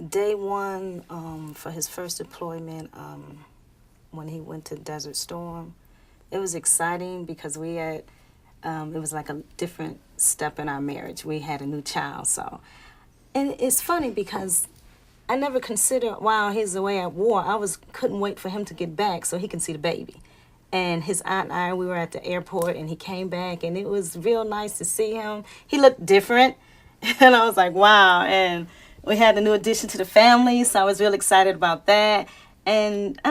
day one, for his first deployment, when he went to Desert Storm, it was exciting because we had, it was like a different step in our marriage. We had a new child, so. And it's funny because I never considered while he's away at war, couldn't wait for him to get back so he can see the baby. And his aunt and I, we were at the airport, and he came back, and it was real nice to see him. He looked different, and I was like, wow. And we had a new addition to the family, so I was real excited about that. And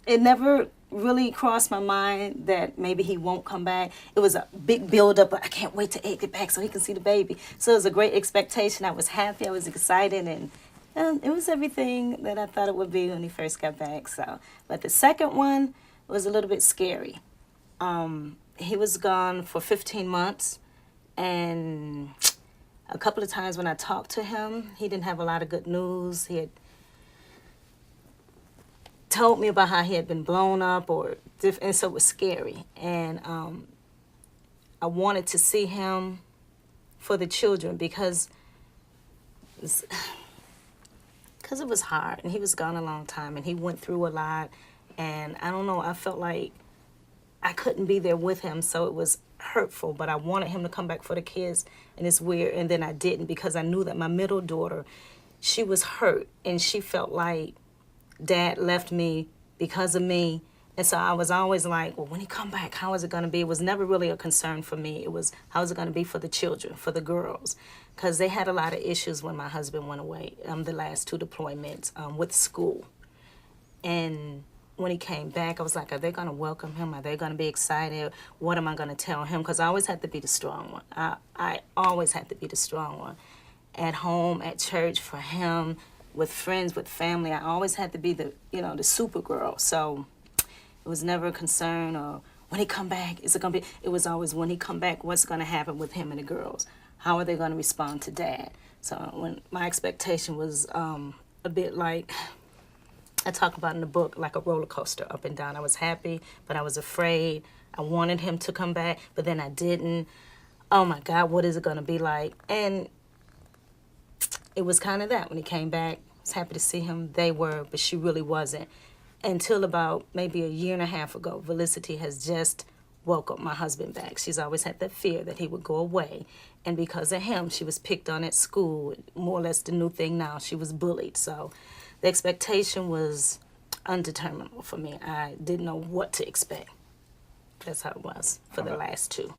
it never really crossed my mind that maybe he won't come back. It was a big build-up. I can't wait to get back so he can see the baby. So it was a great expectation. I was happy. I was excited, and it was everything that I thought it would be when he first got back. So, but the second one was a little bit scary. He was gone for 15 months, and a couple of times when I talked to him, he didn't have a lot of good news. He had told me about how he had been blown up, and so it was scary. And I wanted to see him for the children because it was hard, and he was gone a long time, and he went through a lot. And I don't know, I felt like I couldn't be there with him, so it was hurtful, but I wanted him to come back for the kids, and it's weird. And then I didn't because I knew that my middle daughter, she was hurt, and she felt like Dad left me because of me. And so I was always like, well, when he come back, how is it going to be? It was never really a concern for me. It was, how is it going to be for the children, for the girls? Because they had a lot of issues when my husband went away, the last two deployments, with school. And when he came back, I was like, are they going to welcome him? Are they going to be excited? What am I going to tell him? Because I always had to be the strong one. I always had to be the strong one. At home, at church, for him, with friends, with family, I always had to be the super girl. So it was never a concern or when he come back, is it going to be, it was always when he come back, what's going to happen with him and the girls? How are they going to respond to Dad? So when my expectation was a bit like, I talk about in the book, like a roller coaster, up and down. I was happy, but I was afraid. I wanted him to come back, but then I didn't. Oh my God, what is it going to be like? And it was kind of that. When he came back, I was happy to see him. They were, but she really wasn't. Until about maybe a year and a half ago, Felicity has just welcomed my husband back. She's always had that fear that he would go away. And because of him, she was picked on at school. More or less the new thing now. She was bullied. So the expectation was undeterminable for me. I didn't know what to expect. That's how it was for the last two.